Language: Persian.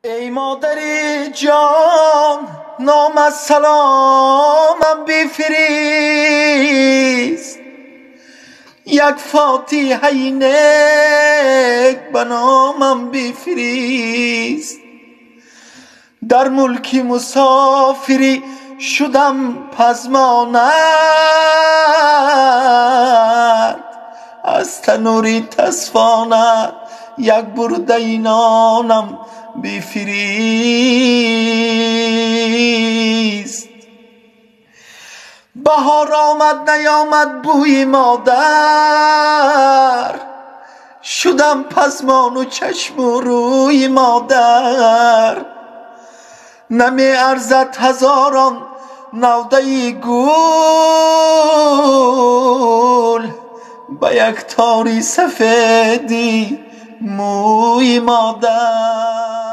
ای مادری جان نام از سلامم بفریست، یک فاتحه نیک به نامم بفریست. در ملکی مسافری شدم پزماند، از تنوری تصفاند یک برده نانم بفریست. بهار آمد نیامد بوی مادر، شدم پزمان و چشم و روی مادر. نمی ارزد هزاران نوده گل، به یک تاری سفیدی موی مادر.